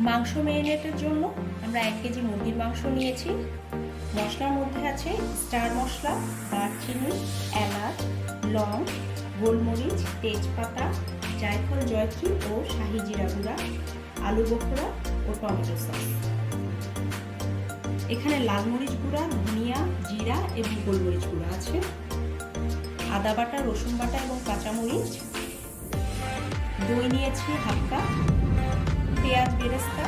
মাংস ম্যারিনেটের জন্য আমরা 1 কেজি মুরগির মাংস নিয়েছি। মশলার মধ্যে আছে স্টার মশলা, দারচিনি, এলাচ, লং, গোলমরিচ, তেজপাতা, জায়ফল, জয়ত্রী ও শাহি জিরা গুঁড়া, আলু বোখরা ও টমেটো সস। এখানে লাল মরিচ গুঁড়া, ধনিয়া, জিরা এবং গোলমরিচ গুঁড়া আছে, আদা বাটা, রসুন বাটা এবং কাঁচামরিচ। দই নিয়েছি হাফ কাপ, পেঁয়াজ বেরেস্তা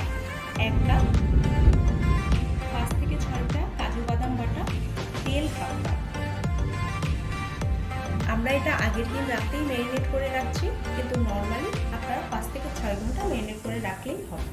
1 কাপ, 5 থেকে 6টা কাজু বাদাম বাটা, তেল হাফ কাপ। আমরা এটা আগের দিন রাতেই ম্যারিনেট করে রাখছি, কিন্তু নর্মালি আপনারা 5 থেকে 6 ঘন্টা ম্যারিনেট করে রাখলেই হবে।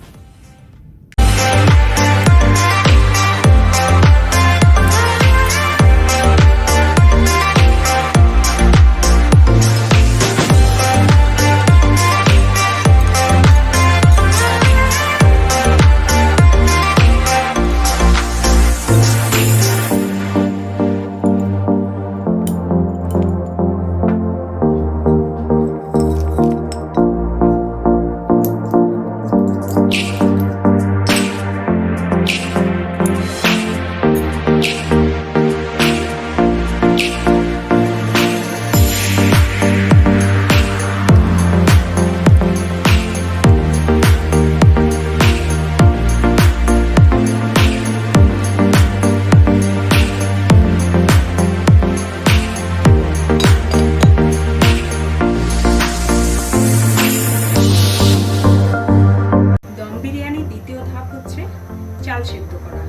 চাল সিদ্ধ করা।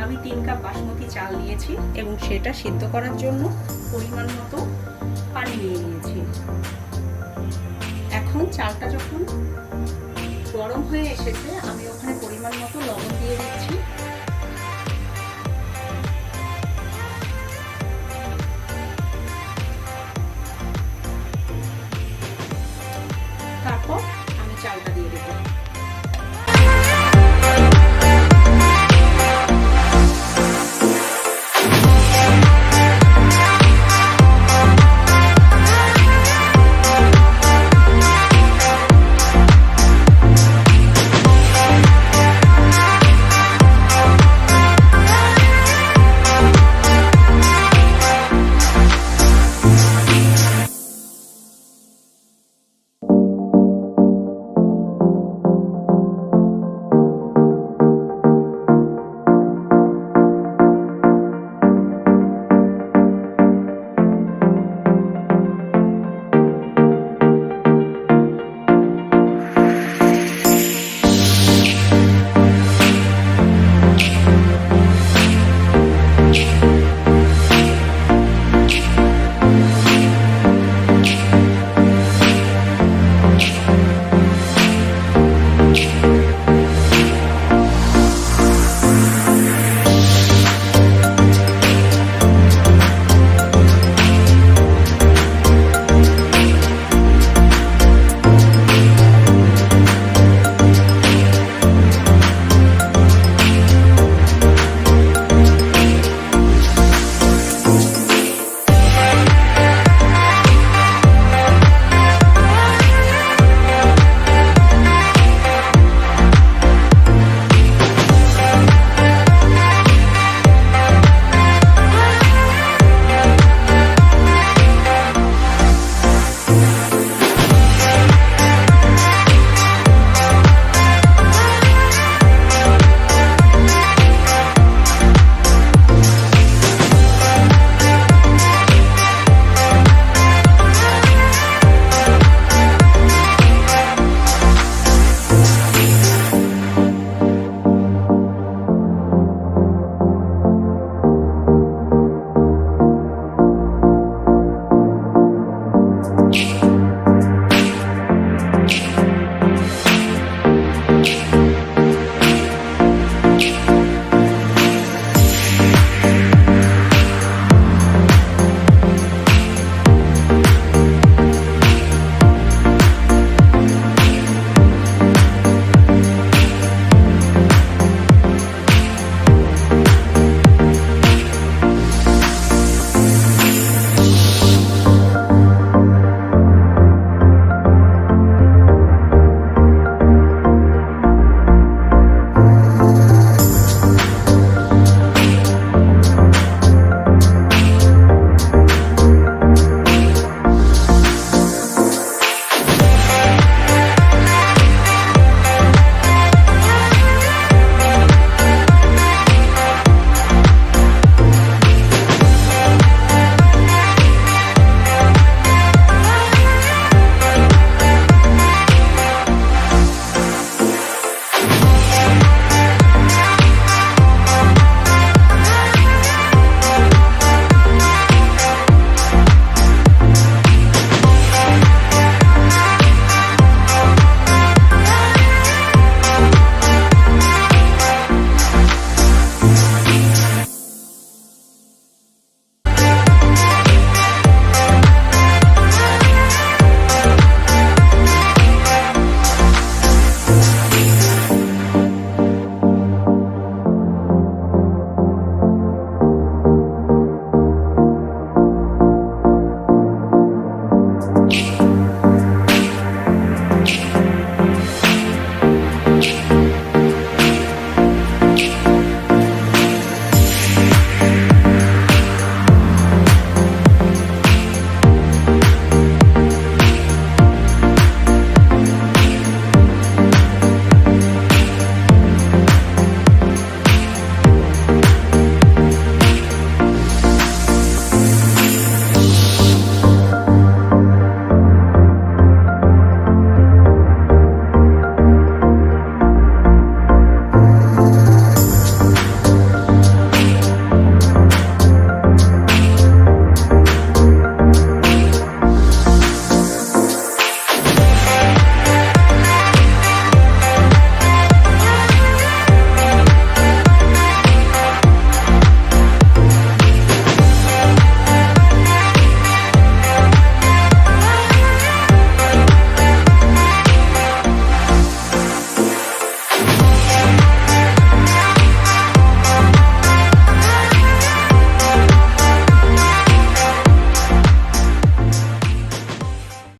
আমি 3 কাপ বাসমতি চাল নিয়েছি এবং সেটা সিদ্ধ করার জন্য পরিমাণ মতো পানি নিয়ে নিয়েছি। এখন চালটা যখন গরম হয়ে এসেছে, আমি ওখানে পরিমাণ মতো লবণ দিয়ে দিচ্ছি। তারপর আমি চালটা দিয়ে দেবো।